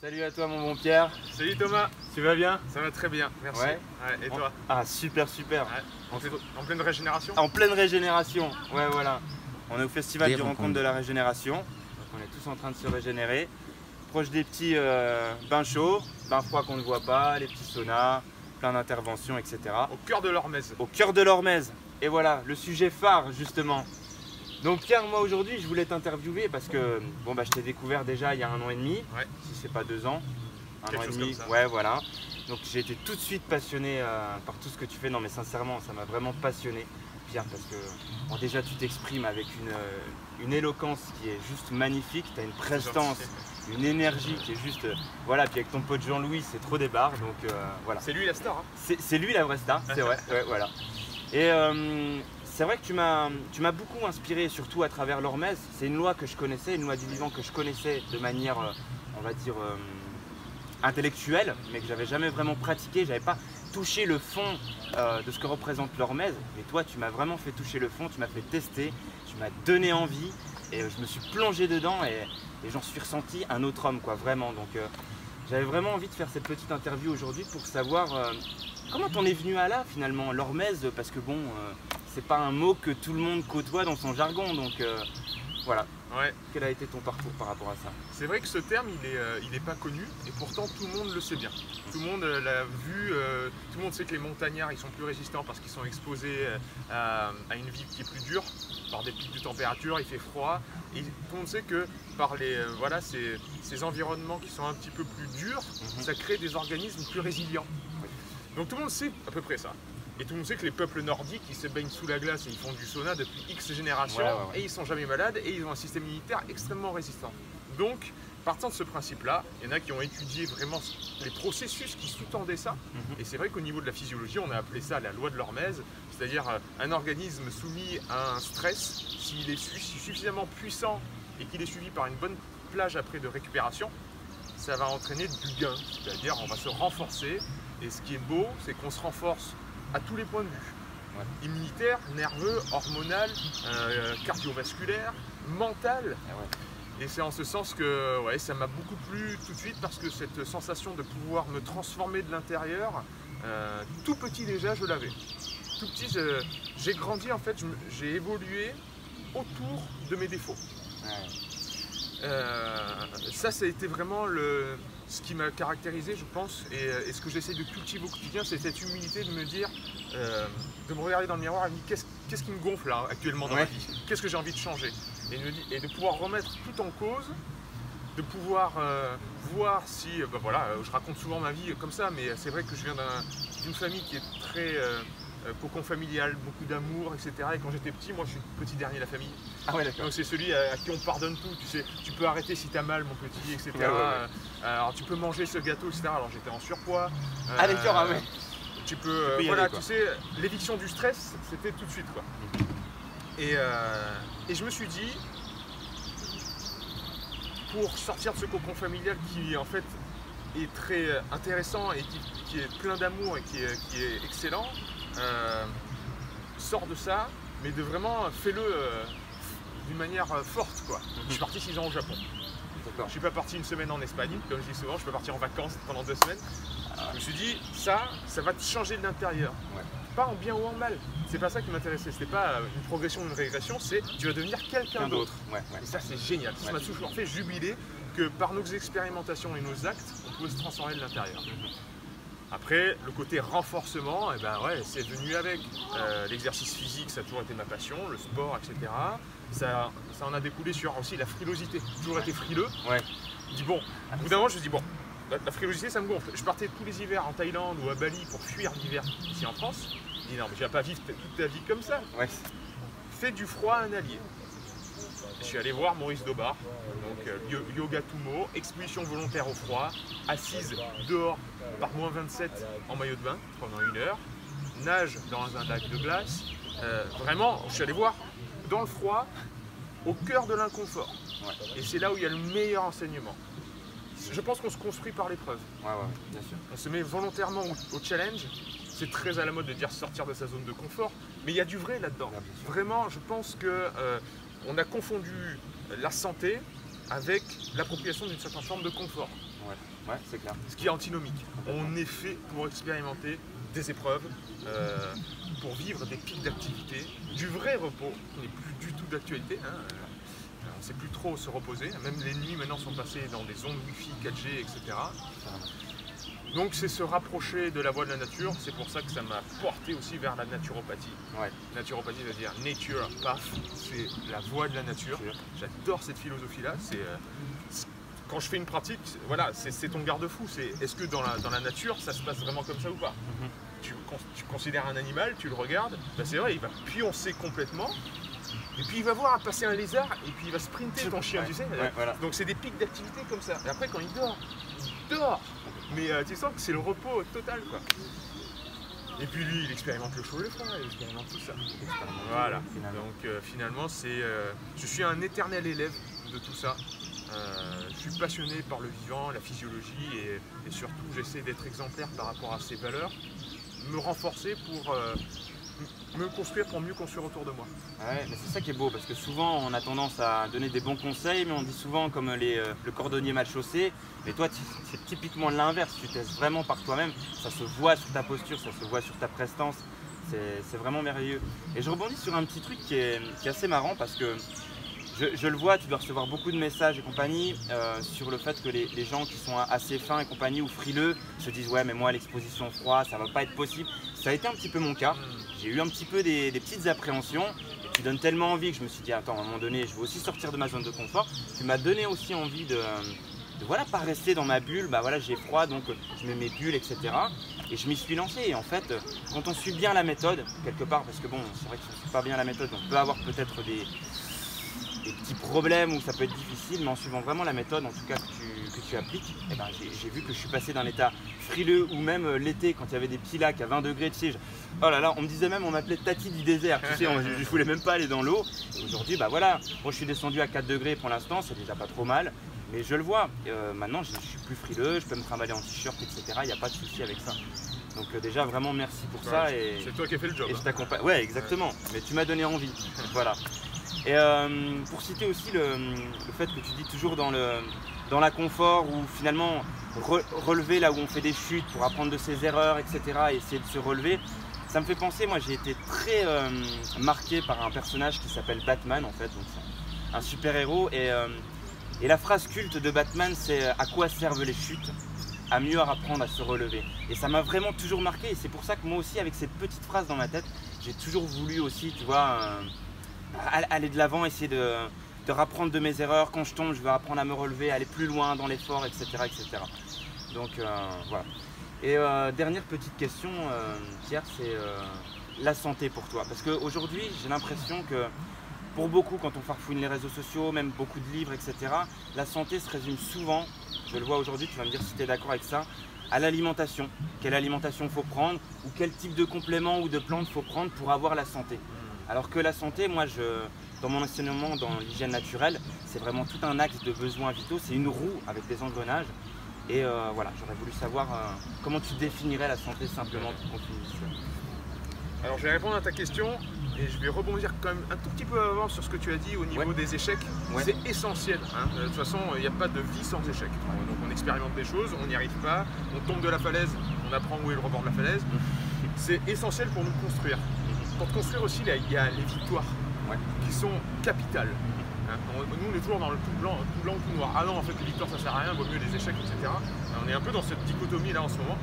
Salut à toi mon bon Pierre. Salut Thomas. Tu vas bien? Ça va très bien, merci. Ouais. Et toi? Ah super. Ouais. En pleine régénération? En pleine régénération, ouais voilà. On est au festival Des du rencontres. rencontre de la régénération. Donc on est tous en train de se régénérer. Proche des petits bains chauds, bains froids qu'on ne voit pas, les petits saunas, plein d'interventions, etc. Au cœur de l'Ormez. Au cœur de l'Ormez. Et voilà, le sujet phare justement. Donc Pierre, moi aujourd'hui je voulais t'interviewer parce que bon, je t'ai découvert déjà il y a 1 an et demi, Ouais. si c'est pas 2 ans. Quelque 1 an et chose demi, comme ça. ouais voilà. Donc j'ai été tout de suite passionné par tout ce que tu fais. Non mais sincèrement, ça m'a vraiment passionné Pierre parce que bon, déjà tu t'exprimes avec une éloquence qui est juste magnifique, tu as une prestance, une énergie qui est juste, voilà, puis avec ton pote Jean-Louis c'est trop des barres, donc voilà. C'est lui la star, hein? C'est lui la vraie star, c'est vrai, ouais, voilà. Et c'est vrai que tu m'as beaucoup inspiré, surtout à travers l'Ormez. C'est une loi que je connaissais, une loi du vivant que je connaissais de manière, on va dire, intellectuelle, mais que j'avais jamais vraiment pratiqué. J'avais pas touché le fond de ce que représente l'Ormez. Mais toi, tu m'as vraiment fait toucher le fond, tu m'as fait tester, tu m'as donné envie, et je me suis plongé dedans et j'en suis ressenti un autre homme, quoi, vraiment. Donc j'avais vraiment envie de faire cette petite interview aujourd'hui pour savoir comment t'en es venu à là finalement, l'Ormez, parce que bon, c'est pas un mot que tout le monde côtoie dans son jargon, donc voilà. Ouais. Quel a été ton parcours par rapport à ça? C'est vrai que ce terme il est pas connu et pourtant tout le monde le sait bien. Tout le monde l'a vu, tout le monde sait que les montagnards ils sont plus résistants parce qu'ils sont exposés à une vie qui est plus dure, par des pics de température, il fait froid. Et tout le monde sait que par voilà, ces environnements qui sont un petit peu plus durs, ça crée des organismes plus résilients. Donc tout le monde sait à peu près ça. Et tout le monde sait que les peuples nordiques, ils se baignent sous la glace et ils font du sauna depuis X générations, Ouais. et ils sont jamais malades et ils ont un système immunitaire extrêmement résistant. Donc, partant de ce principe-là, il y en a qui ont étudié vraiment les processus qui sous-tendaient ça. Et c'est vrai qu'au niveau de la physiologie, on a appelé ça la loi de l'Ormez, c'est-à-dire un organisme soumis à un stress, s'il est suffisamment puissant et qu'il est suivi par une bonne plage après de récupération, ça va entraîner du gain, c'est-à-dire on va se renforcer. Et ce qui est beau, c'est qu'on se renforce à tous les points de vue. Ouais. Immunitaire, nerveux, hormonal, cardiovasculaire, mental. Ah ouais. Et c'est en ce sens que ouais, ça m'a beaucoup plu tout de suite parce que cette sensation de pouvoir me transformer de l'intérieur, tout petit déjà, je l'avais. Tout petit, j'ai grandi en fait, j'ai évolué autour de mes défauts. Ouais. Ça a été vraiment ce qui m'a caractérisé, je pense, et ce que j'essaie de cultiver au quotidien, c'est cette humilité de me dire, de me regarder dans le miroir et de me dire qu'est-ce qui me gonfle là, actuellement dans ma vie, qu'est-ce que j'ai envie de changer, et de pouvoir remettre tout en cause, de pouvoir voir si, voilà, je raconte souvent ma vie comme ça, mais c'est vrai que je viens d'une famille qui est très cocon familial, beaucoup d'amour, etc. Et quand j'étais petit, moi je suis le petit dernier de la famille. Ah ouais, d'accord. Donc c'est celui à qui on pardonne tout, tu sais, tu peux arrêter si t'as mal mon petit, etc. Ouais. Alors tu peux manger ce gâteau, etc. Alors j'étais en surpoids. Ah d'accord, ah ouais. Tu peux, y voilà, aller, quoi. tu sais, l'éviction du stress, c'était tout de suite, quoi. Et je me suis dit, pour sortir de ce cocon familial qui en fait est très intéressant et qui est plein d'amour et qui est excellent, sors de ça, mais de vraiment fais-le d'une manière forte, quoi. Je suis parti 6 ans au Japon. D'accord. Je suis pas parti une semaine en Espagne, comme je dis souvent, je peux partir en vacances pendant 2 semaines. Je me suis dit, ça va te changer de l'intérieur. Ouais. Pas en bien ou en mal. C'est pas ça qui m'intéressait. C'était pas une progression ou une régression, c'est tu vas devenir quelqu'un d'autre. Ouais. Et ça, c'est génial. Ça Ouais. m'a toujours fait jubiler que par nos expérimentations et nos actes, on pouvait se transformer de l'intérieur. Après, le côté renforcement, eh ben ouais, c'est venu avec. L'exercice physique, ça a toujours été ma passion, le sport, etc. Ça en a découlé sur aussi la frilosité. J'ai toujours été frileux. Ouais. Je dis bon, au bout d'un moment, je me dis bon, la frilosité, ça me gonfle. Je partais tous les hivers en Thaïlande ou à Bali pour fuir l'hiver ici en France. Je dis non, mais tu vas pas vivre toute ta vie comme ça. Ouais. Fais du froid un allié. Je suis allé voir Maurice Daubard, donc yoga Tumo, exposition volontaire au froid, assise dehors par -27 en maillot de bain pendant 1 heure, nage dans un lac de glace. Vraiment, je suis allé voir dans le froid, au cœur de l'inconfort. Ouais. Et c'est là où il y a le meilleur enseignement. Je pense qu'on se construit par l'épreuve. Ouais, bien sûr. On se met volontairement au challenge. C'est très à la mode de dire sortir de sa zone de confort, mais il y a du vrai là-dedans. Ouais, bien sûr. Vraiment, je pense que on a confondu la santé avec l'appropriation d'une certaine forme de confort. Ouais, c'est clair. Ce qui est antinomique. On est fait pour expérimenter des épreuves, pour vivre des pics d'activité, du vrai repos, qui n'est plus du tout d'actualité. Hein. On ne sait plus trop se reposer. Même les nuits maintenant sont passées dans des ondes Wi-Fi, 4G, etc. Donc c'est se rapprocher de la voie de la nature, c'est pour ça que ça m'a porté aussi vers la naturopathie. Ouais. Naturopathie, c'est-à-dire nature path, c'est la voie de la nature. J'adore cette philosophie-là. Quand je fais une pratique, voilà, c'est ton garde-fou. Est-ce que dans la nature, ça se passe vraiment comme ça ou pas? Tu considères un animal, tu le regardes, ben c'est vrai, il va pioncer complètement. Et puis il va voir passer un lézard et puis il va sprinter ton chien, tu sais. Voilà. Donc c'est des pics d'activité comme ça. Et après quand il dort. Mais tu sens que c'est le repos total, quoi. Et puis lui, il expérimente le chaud et le froid, il expérimente tout ça. Voilà. Donc finalement, je suis un éternel élève de tout ça. Je suis passionné par le vivant, la physiologie et surtout j'essaie d'être exemplaire par rapport à ces valeurs, me renforcer pour me construire pour mieux construire autour de moi. Ouais, mais c'est ça qui est beau parce que souvent on a tendance à donner des bons conseils, mais on dit souvent comme le cordonnier mal chaussé. Mais toi, c'est typiquement l'inverse. Tu testes vraiment par toi-même. Ça se voit sur ta posture, ça se voit sur ta prestance. C'est vraiment merveilleux. Et je rebondis sur un petit truc qui est assez marrant parce que je le vois, tu dois recevoir beaucoup de messages et compagnie sur le fait que les gens qui sont assez fins et compagnie ou frileux se disent ouais mais moi l'exposition froid ça va pas être possible. Ça a été un petit peu mon cas. J'ai eu un petit peu des petites appréhensions et tu donnes tellement envie que je me suis dit attends à un moment donné je veux aussi sortir de ma zone de confort. Tu m'as donné aussi envie de voilà, pas rester dans ma bulle, bah voilà j'ai froid donc je mets mes bulles etc. Et je m'y suis lancé et en fait quand on suit bien la méthode quelque part parce que bon c'est vrai que si on ne suit pas bien la méthode on peut avoir peut-être des petits problèmes où ça peut être difficile, mais en suivant vraiment la méthode en tout cas que tu appliques, eh ben, j'ai vu que je suis passé d'un état frileux ou même l'été quand il y avait des petits lacs à 20 degrés, tu sais, oh là là, on me disait même, on m'appelait Tati du désert, tu sais, je voulais même pas aller dans l'eau. Aujourd'hui, bah voilà, moi je suis descendu à 4 degrés pour l'instant, c'est déjà pas trop mal, mais je le vois, maintenant je suis plus frileux, je peux me trimballer en t-shirt, etc., il n'y a pas de souci avec ça. Donc déjà vraiment merci pour ça. C'est toi qui as fait le job. Et je t'accompagne. Ouais exactement, mais tu m'as donné envie, voilà. Et pour citer aussi le fait que tu dis toujours dans la confort ou finalement relever là où on fait des chutes pour apprendre de ses erreurs, etc. et essayer de se relever, ça me fait penser, moi j'ai été très marqué par un personnage qui s'appelle Batman en fait, donc c'est un super héros et la phrase culte de Batman c'est à quoi servent les chutes? À mieux apprendre à se relever. Et ça m'a vraiment toujours marqué et c'est pour ça que moi aussi avec cette petite phrase dans ma tête, j'ai toujours voulu aussi, tu vois, aller de l'avant, essayer de rapprendre de mes erreurs. Quand je tombe, je veux apprendre à me relever, aller plus loin dans l'effort, etc., etc. Donc voilà. Et dernière petite question, Pierre, c'est la santé pour toi. Parce qu'aujourd'hui, j'ai l'impression que pour beaucoup, quand on farfouine les réseaux sociaux, même beaucoup de livres, etc., la santé se résume souvent, je le vois aujourd'hui, tu vas me dire si tu es d'accord avec ça, à l'alimentation. Quelle alimentation faut prendre ou quel type de complément ou de plante faut prendre pour avoir la santé. Alors que la santé, moi, dans mon enseignement dans l'hygiène naturelle, c'est vraiment tout un axe de besoins vitaux, c'est une roue avec des engrenages. Et voilà, j'aurais voulu savoir comment tu définirais la santé simplement pour qu'on finisse. Alors je vais répondre à ta question et je vais rebondir quand même un tout petit peu avant sur ce que tu as dit au niveau des échecs. C'est essentiel, hein. De toute façon il n'y a pas de vie sans échec. Donc on expérimente des choses, on n'y arrive pas, on tombe de la falaise, on apprend où est le rebord de la falaise. C'est essentiel pour nous construire. Pour te construire aussi, il y a les victoires qui sont capitales. Hein. Nous on est toujours dans le tout blanc, tout noir. Ah non en fait les victoires ça sert à rien, vaut mieux les échecs, etc. On est un peu dans cette dichotomie là en ce moment.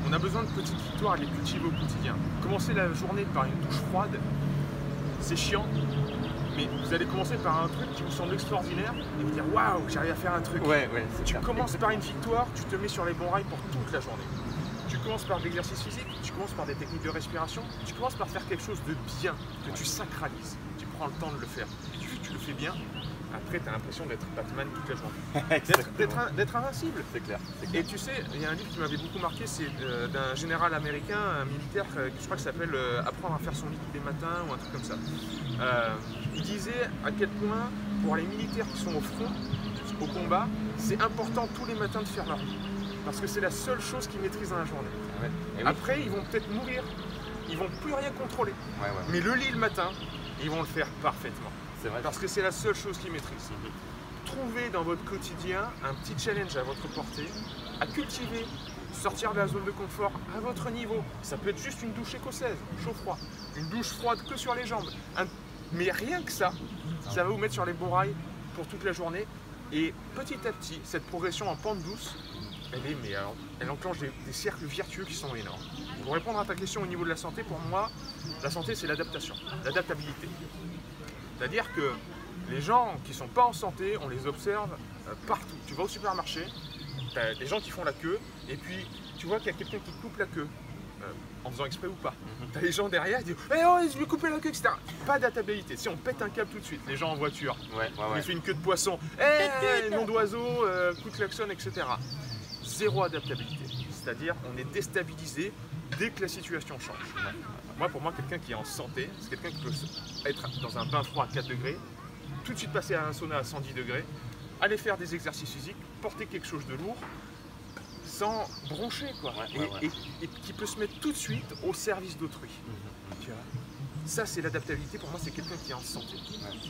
On a besoin de petites victoires à les cultiver au quotidien. Commencer la journée par une douche froide, c'est chiant, mais vous allez commencer par un truc qui vous semble extraordinaire et vous dire waouh, j'arrive à faire un truc. Tu commences par une victoire, tu te mets sur les bons rails pour toute la journée. Tu commences par de l'exercice physique, tu commences par des techniques de respiration, tu commences par faire quelque chose de bien, que tu sacralises. Tu prends le temps de le faire. Et tu le fais bien. Après, tu as l'impression d'être Batman toute la journée. D'être invincible. C'est clair. Et tu sais, il y a un livre qui m'avait beaucoup marqué, c'est d'un général américain, un militaire, je crois que ça s'appelle Apprendre à faire son lit tous les matins ou un truc comme ça. Il disait à quel point, pour les militaires qui sont au front, au combat, c'est important tous les matins de faire leur lit. Parce que c'est la seule chose qu'ils maîtrisent dans la journée. Après, ils vont peut-être mourir, ils vont plus rien contrôler. Mais le lit le matin, ils vont le faire parfaitement. Vrai. Parce que c'est la seule chose qu'ils maîtrisent. trouver dans votre quotidien un petit challenge à votre portée, à cultiver, sortir de la zone de confort à votre niveau. Ça peut être juste une douche écossaise, chaud-froid, une douche froide que sur les jambes. Mais rien que ça va vous mettre sur les bons rails pour toute la journée. Et petit à petit, cette progression en pente douce, elle enclenche des cercles vertueux qui sont énormes. Pour répondre à ta question au niveau de la santé, pour moi, la santé c'est l'adaptation, l'adaptabilité. C'est-à-dire que les gens qui ne sont pas en santé, on les observe partout. Tu vas au supermarché, tu as des gens qui font la queue, et puis tu vois qu'il y a quelqu'un qui coupe la queue, en faisant exprès ou pas. Tu as les gens derrière qui disent « Eh oh, je vais couper la queue, etc. » Pas d'adaptabilité. Si on pète un câble tout de suite, les gens en voiture, on lui fait une queue de poisson, « Eh, nom d'oiseau, coup de klaxon, etc. » Zéro adaptabilité. C'est-à-dire on est déstabilisé dès que la situation change. Pour moi, quelqu'un qui est en santé, c'est quelqu'un qui peut être dans un bain froid à 4 degrés, tout de suite passer à un sauna à 110 degrés, aller faire des exercices physiques, porter quelque chose de lourd, sans broncher, quoi. Et qui peut se mettre tout de suite au service d'autrui. Tu vois, ça, c'est l'adaptabilité. Pour moi, c'est quelqu'un qui est en santé.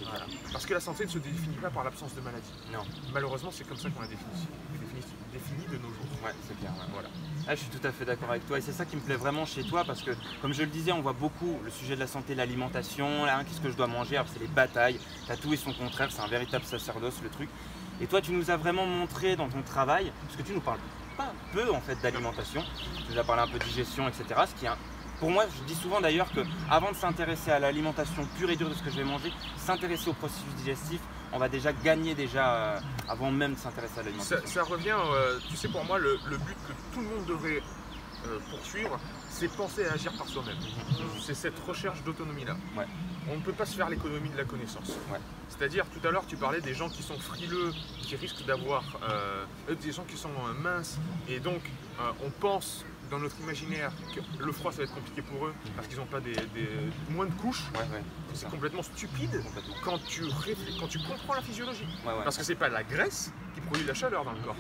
Voilà. Parce que la santé ne se définit pas par l'absence de maladie. Non. Malheureusement, c'est comme ça qu'on la définit de nos jours. Ouais, c'est clair. Voilà. Ah, je suis tout à fait d'accord avec toi et c'est ça qui me plaît vraiment chez toi parce que comme je le disais, on voit beaucoup le sujet de la santé, l'alimentation, qu'est-ce que je dois manger, alors c'est les batailles, t'as tout et son contraire, c'est un véritable sacerdoce le truc. Et toi tu nous as vraiment montré dans ton travail, parce que tu nous parles pas peu en fait d'alimentation, tu nous as parlé un peu de digestion, etc. Ce qui est pour moi, je dis souvent d'ailleurs qu'avant de s'intéresser à l'alimentation pure et dure de ce que je vais manger, s'intéresser au processus digestif, on va déjà gagner avant même de s'intéresser à l'alimentation. Ça revient, tu sais, pour moi, le but que tout le monde devrait poursuivre, c'est penser à agir par soi-même. C'est cette recherche d'autonomie-là. On ne peut pas se faire l'économie de la connaissance. C'est-à-dire, tout à l'heure, tu parlais des gens qui sont frileux, qui risquent d'avoir des gens qui sont minces, et donc on pense dans notre imaginaire que le froid ça va être compliqué pour eux parce qu'ils n'ont pas moins de couches. C'est complètement stupide quand tu comprends la physiologie. Parce que c'est pas la graisse qui produit la chaleur dans le corps.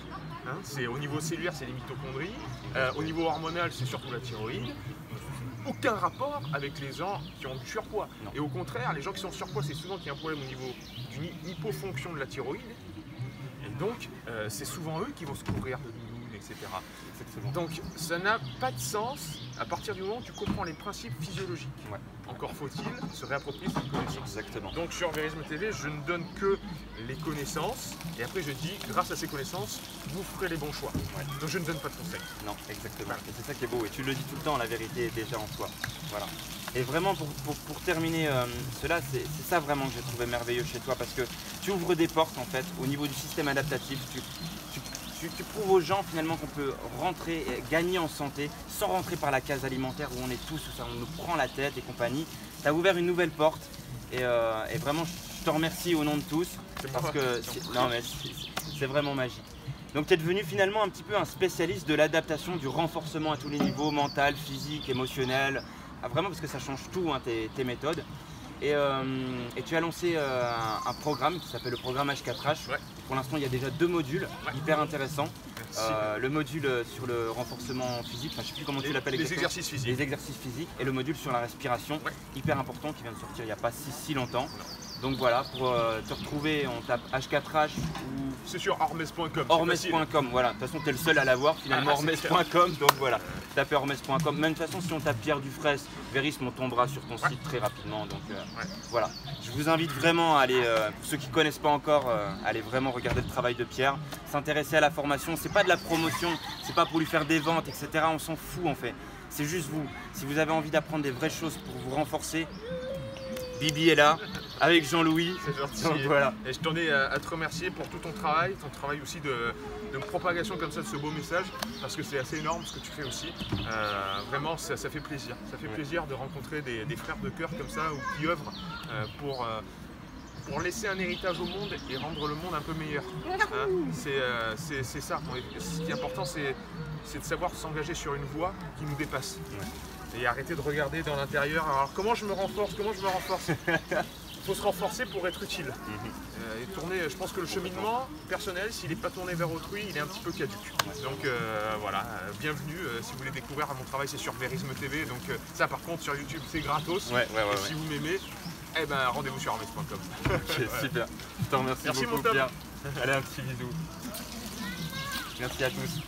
C'est au niveau cellulaire, c'est les mitochondries. Au niveau hormonal, c'est surtout la thyroïde. Aucun rapport avec les gens qui ont du surpoids. Et au contraire, les gens qui sont en surpoids, c'est souvent qu'il y a un problème au niveau d'une hypofonction de la thyroïde. Et donc, c'est souvent eux qui vont se couvrir de doudoune, etc. Donc, ça n'a pas de sens à partir du moment où tu comprends les principes physiologiques. Encore faut-il se réapproprier ces connaissances. Exactement. Donc, sur Verisme TV, je ne donne que les connaissances. Et après, je dis, grâce à ces connaissances, vous ferez les bons choix. Donc, je ne donne pas de conseils. Non, exactement. Et c'est ça qui est beau. Et tu le dis tout le temps, la vérité est déjà en soi. Voilà. Et vraiment, pour terminer cela, c'est ça vraiment que j'ai trouvé merveilleux chez toi parce que tu ouvres des portes en fait au niveau du système adaptatif. Tu prouves aux gens finalement qu'on peut rentrer, gagner en santé sans rentrer par la case alimentaire où on est tous, où on nous prend la tête et compagnie. Tu as ouvert une nouvelle porte et vraiment je te remercie au nom de tous parce que c'est vraiment magique. Donc tu es devenu finalement un petit peu un spécialiste de l'adaptation, du renforcement à tous les niveaux, mental, physique, émotionnel, vraiment parce que ça change tout tes méthodes. Et tu as lancé un programme qui s'appelle le programme H4H. Pour l'instant, il y a déjà 2 modules hyper intéressants. Le module sur le renforcement physique, je ne sais plus comment tu l'appelles exactement. Les exercices physiques. Les exercices physiques et le module sur la respiration, hyper important, qui vient de sortir il n'y a pas si longtemps. Donc voilà, pour te retrouver, on tape H4H ou... C'est sur Hormez.com. Hormez.com, voilà. De toute façon, tu es le seul à l'avoir finalement, Hormez.com. Donc voilà, tapez Hormez.com. Même de toute façon, si on tape Pierre Dufraisse, Verisme, on tombera sur ton site très rapidement. Donc voilà, je vous invite vraiment à aller, pour ceux qui ne connaissent pas encore, aller vraiment regarder le travail de Pierre. S'intéresser à la formation, c'est pas de la promotion, c'est pas pour lui faire des ventes, etc. On s'en fout en fait. C'est juste vous. Si vous avez envie d'apprendre des vraies choses pour vous renforcer, Bibi est là, avec Jean-Louis. C'est gentil. Voilà. Et je tenais à te remercier pour tout ton travail aussi de propagation comme ça de ce beau message, parce que c'est assez énorme ce que tu fais aussi. Vraiment, ça fait plaisir. Ça fait plaisir de rencontrer des frères de cœur comme ça, ou qui œuvrent pour laisser un héritage au monde et rendre le monde un peu meilleur. C'est ça. Ce qui est important, c'est de savoir s'engager sur une voie qui nous dépasse. Et arrêter de regarder dans l'intérieur. Alors comment je me renforce? Il faut se renforcer pour être utile. Et tourner, je pense que le cheminement personnel, s'il n'est pas tourné vers autrui, il est un petit peu caduque. Donc voilà, bienvenue. Si vous voulez découvrir mon travail, c'est sur Verisme TV. Donc ça par contre sur YouTube c'est gratos. Et si vous m'aimez, eh ben rendez-vous sur Hormez.com. Super. Je te remercie beaucoup, Pierre. Allez, un petit bisou. Merci à tous.